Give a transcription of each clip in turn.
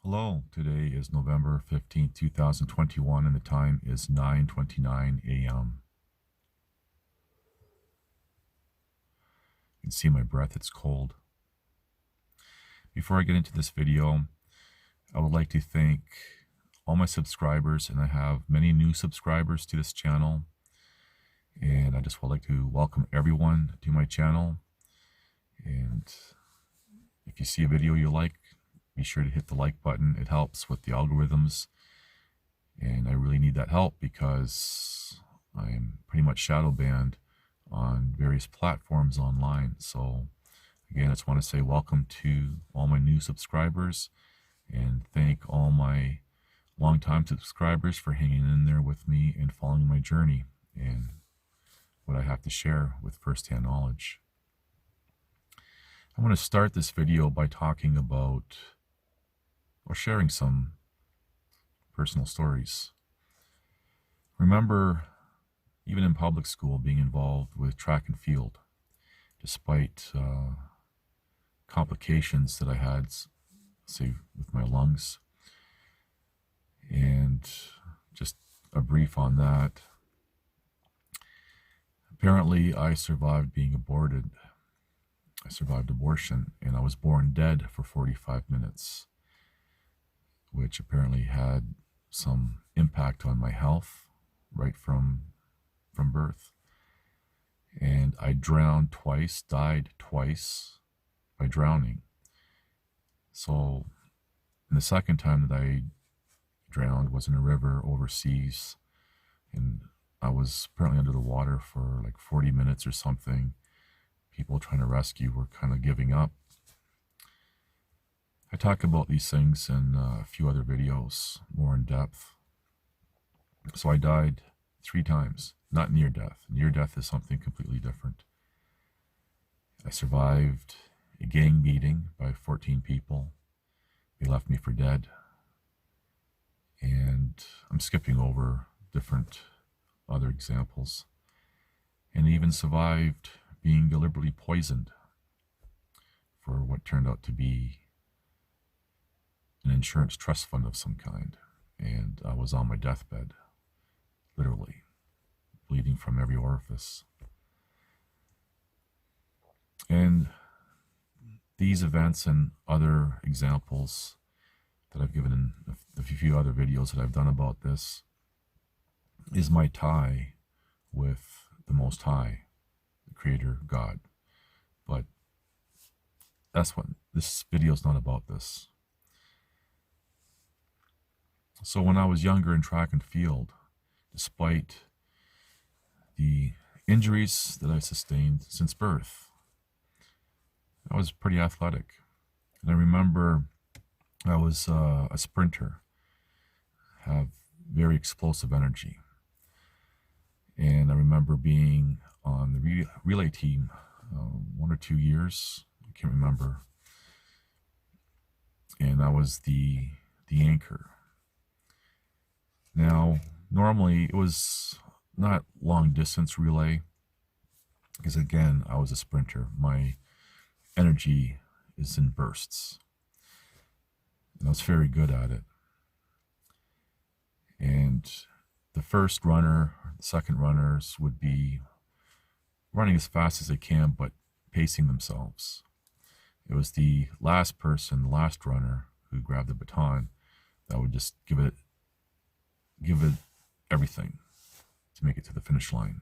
Hello, today is November 15th, 2021, and the time is 9:29 a.m. You can see my breath, it's cold. Before I get into this video, I would like to thank all my subscribers, and I have many new subscribers to this channel. And I just would like to welcome everyone to my channel. And if you see a video you like, be sure to hit the like button. It helps with the algorithms. And I really need that help because I'm pretty much shadow banned on various platforms online. So again, I just want to say welcome to all my new subscribers and thank all my longtime subscribers for hanging in there with me and following my journey and what I have to share with firsthand knowledge. I want to start this video by talking about or sharing some personal stories. Remember, even in public school, being involved with track and field, despite complications that I had, say, with my lungs. And just a brief on that. Apparently, I survived being aborted. I survived abortion, and I was born dead for 45 minutes, which apparently had some impact on my health right from birth. And I drowned twice, died twice by drowning. So, and the second time that I drowned was in a river overseas, and I was apparently under the water for like 40 minutes or something. People trying to rescue were kind of giving up. I talk about these things in a few other videos more in depth. So I died 3 times, not near death. Near death is something completely different. I survived a gang beating by 14 people. They left me for dead. And I'm skipping over different other examples. And even survived being deliberately poisoned for what turned out to be an insurance trust fund of some kind. And I was on my deathbed, literally, bleeding from every orifice. And these events and other examples that I've given in a few other videos that I've done about this is my tie with the Most High, the Creator, God. But that's what this video is not about. This. So when I was younger in track and field, despite the injuries that I sustained since birth, I was pretty athletic. And I remember I was a sprinter, have very explosive energy. And I remember being on the relay team 1 or 2 years, I can't remember. And I was the anchor. Now, normally it was not long distance relay, because again, I was a sprinter. My energy is in bursts. And I was very good at it. And the first runner, the second runners would be running as fast as they can, but pacing themselves. It was the last person, the last runner, who grabbed the baton that would just give it everything to make it to the finish line.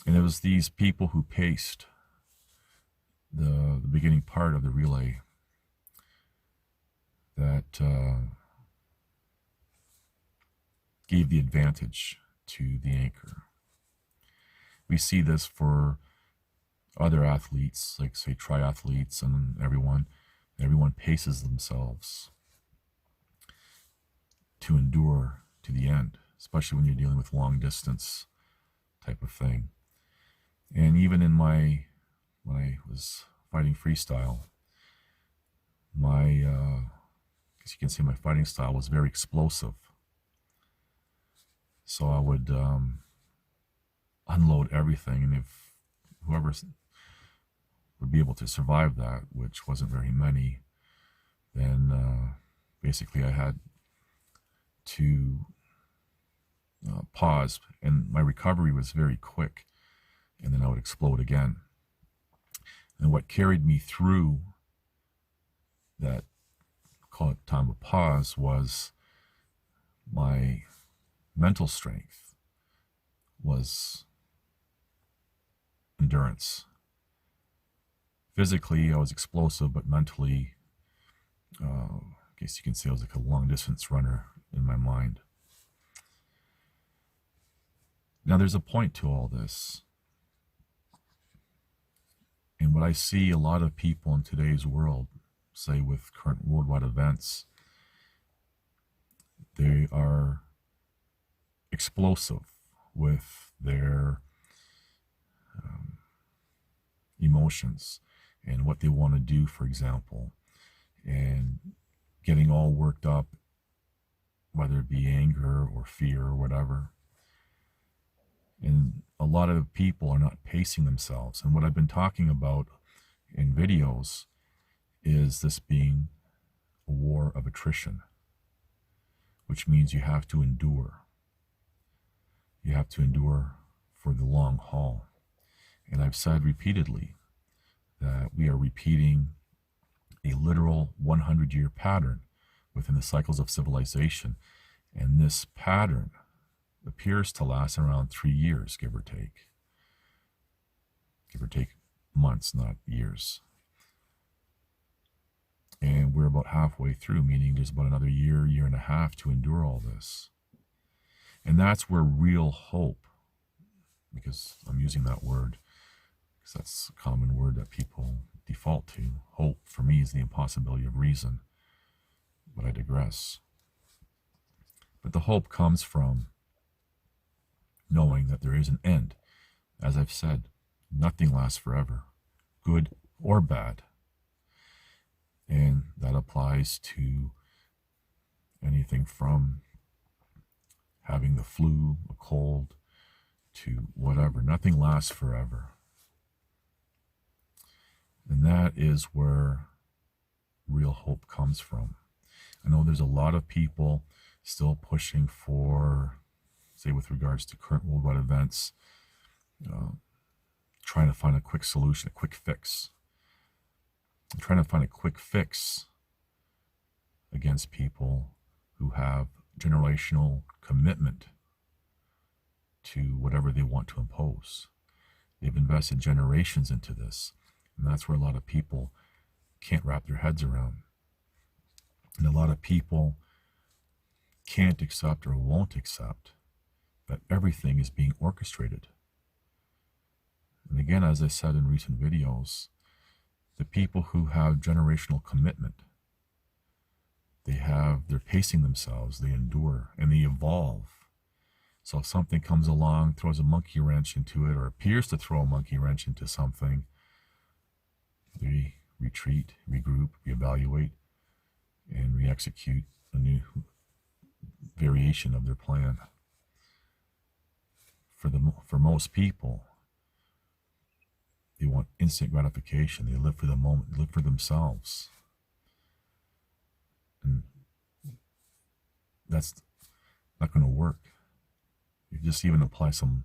And it was these people who paced the beginning part of the relay that gave the advantage to the anchor. We see this for other athletes, like say triathletes and everyone. Everyone paces themselves to endure to the end, especially when you're dealing with long distance type of thing. And even in when I was fighting freestyle, as you can see, my fighting style was very explosive. So I would unload everything, and if whoever would be able to survive that, which wasn't very many, then basically I had to pause, and my recovery was very quick, and then I would explode again. And what carried me through that, call it time of pause, was my mental strength, was endurance. Physically, I was explosive, but mentally, I guess you can say I was like a long distance runner in my mind. Now, there's a point to all this. And what I see a lot of people in today's world, say with current worldwide events, they are explosive with their emotions and what they want to do, for example, and getting all worked up, whether it be anger or fear or whatever. And a lot of people are not pacing themselves. And what I've been talking about in videos is this being a war of attrition, which means you have to endure. You have to endure for the long haul. And I've said repeatedly that we are repeating a literal 100-year pattern within the cycles of civilization. And this pattern appears to last around 3 years, give or take. Give or take months, not years. And we're about halfway through, meaning there's about another year, year and a half to endure all this. And that's where real hope, because I'm using that word, because that's a common word that people default to. Hope, for me, is the impossibility of reason. But I digress. But the hope comes from knowing that there is an end. As I've said, nothing lasts forever, good or bad. And that applies to anything from having the flu, a cold, to whatever. Nothing lasts forever. And that is where real hope comes from. I know there's a lot of people still pushing for, say with regards to current worldwide events, trying to find a quick solution, a quick fix. I'm trying to find a quick fix against people who have generational commitment to whatever they want to impose. They've invested generations into this, and that's where a lot of people can't wrap their heads around. And a lot of people can't accept or won't accept that everything is being orchestrated. And again, as I said in recent videos, the people who have generational commitment, they're pacing themselves, they endure, and they evolve. So if something comes along, throws a monkey wrench into it, or appears to throw a monkey wrench into something, they retreat, regroup, reevaluate, and re-execute a new variation of their plan. For most people, they want instant gratification. They live for the moment, they live for themselves. And that's not going to work. You just even apply some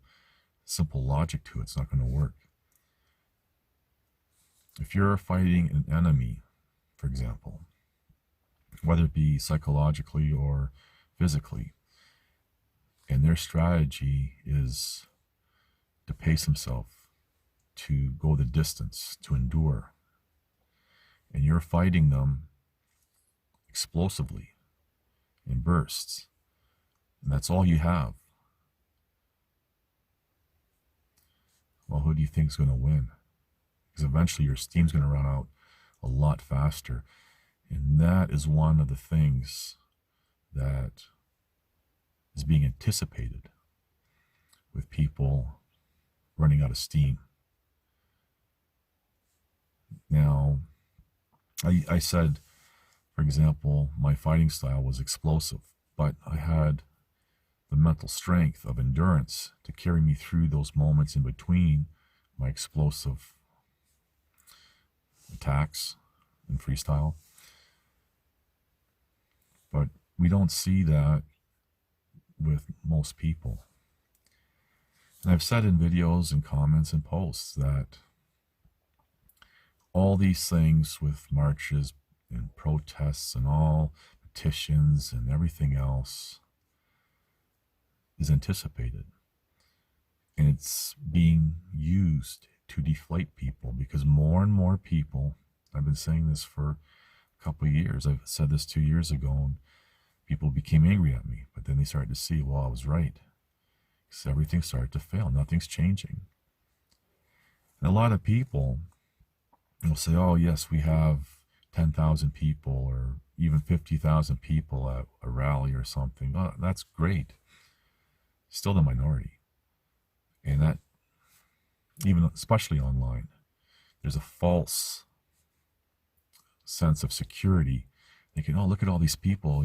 simple logic to it, it's not going to work. If you're fighting an enemy, for example, whether it be psychologically or physically, and their strategy is to pace himself, to go the distance, to endure, and you're fighting them explosively in bursts, and that's all you have, well, who do you think is going to win? Because eventually your steam's going to run out a lot faster. And that is one of the things that is being anticipated with people running out of steam. Now, I said, for example, my fighting style was explosive, but I had the mental strength of endurance to carry me through those moments in between my explosive attacks and freestyle. But we don't see that with most people. And I've said in videos and comments and posts that all these things with marches and protests and all petitions and everything else is anticipated. And it's being used to deflate people, because more and more people, I've been saying this for a couple of years, I've said this 2 years ago, and people became angry at me, but then they started to see, well, I was right. Because everything started to fail. Nothing's changing. And a lot of people will say, oh, yes, we have 10,000 people or even 50,000 people at a rally or something. Oh, that's great. Still the minority. And that, even especially online, there's a false sense of security. Thinking, oh, look at all these people,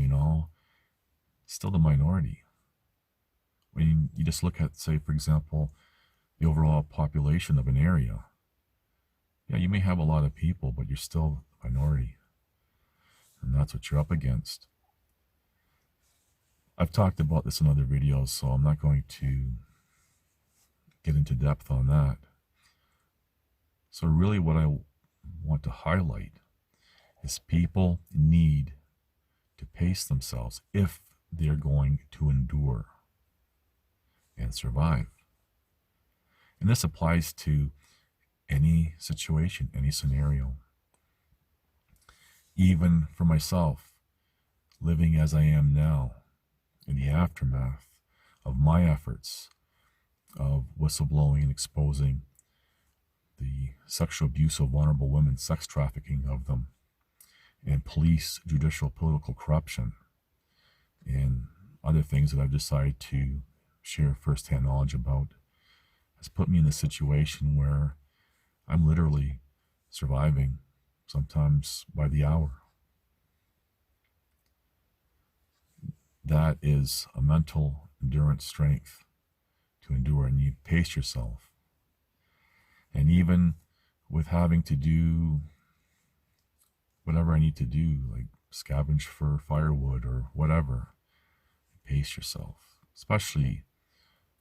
still the minority. When you just look at, say, for example, the overall population of an area, yeah, you may have a lot of people, but you're still the minority. And that's what you're up against. I've talked about this in other videos, so I'm not going to get into depth on that. So really what I want to highlight is people need to pace themselves if they're going to endure and survive. And this applies to any situation, any scenario. Even for myself, living as I am now, in the aftermath of my efforts of whistleblowing and exposing the sexual abuse of vulnerable women, sex trafficking of them, and police, judicial, political corruption, and other things that I've decided to share firsthand knowledge about, has put me in a situation where I'm literally surviving, sometimes by the hour. That is a mental endurance strength to endure, and you pace yourself. And even with having to do whatever I need to do, like scavenge for firewood or whatever, pace yourself, especially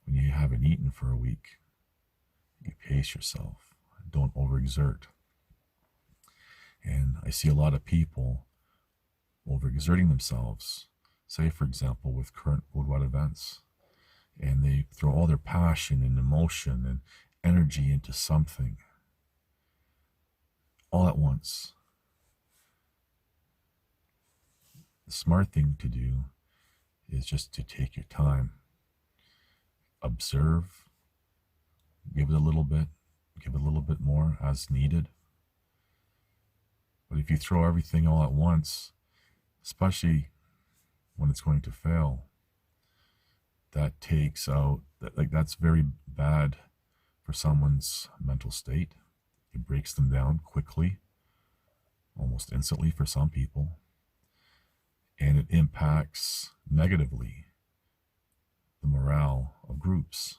when you haven't eaten for a week. You pace yourself. Don't overexert. And I see a lot of people overexerting themselves, say, for example, with current worldwide events, and they throw all their passion and emotion and energy into something all at once. The smart thing to do is just to take your time, observe, give it a little bit more as needed. But if you throw everything all at once, especially when it's going to fail, that takes out, that's very bad for someone's mental state. It breaks them down quickly, almost instantly for some people, and it impacts negatively the morale of groups.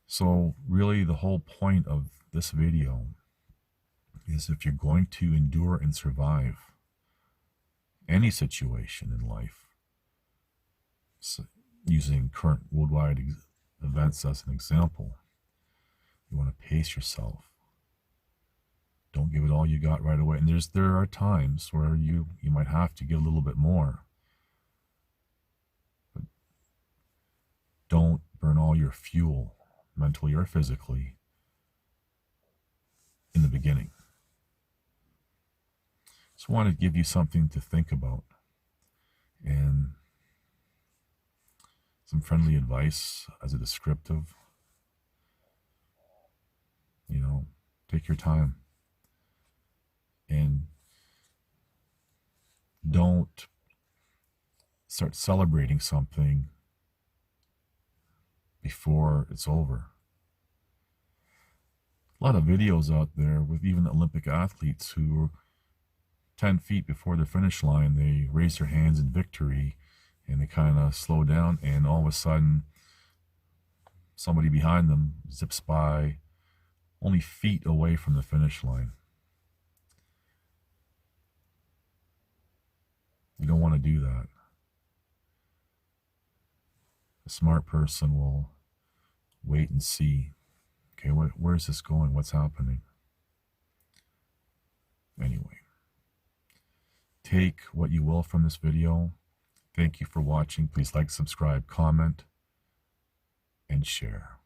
So really the whole point of this video is, if you're going to endure and survive any situation in life, so using current worldwide events as an example, you want to pace yourself. Don't give it all you got right away. And there are times where you might have to give a little bit more. But don't burn all your fuel, mentally or physically, in the beginning. So I want to give you something to think about, and some friendly advice as a descriptive. Take your time, and don't start celebrating something before it's over. A lot of videos out there with even Olympic athletes who 10 feet before the finish line, they raise their hands in victory, and they kind of slow down, and all of a sudden somebody behind them zips by only feet away from the finish line. You don't want to do that. A smart person will wait and see. Okay, where's this going? What's happening? Anyway, take what you will from this video. Thank you for watching. Please like, subscribe, comment, and share.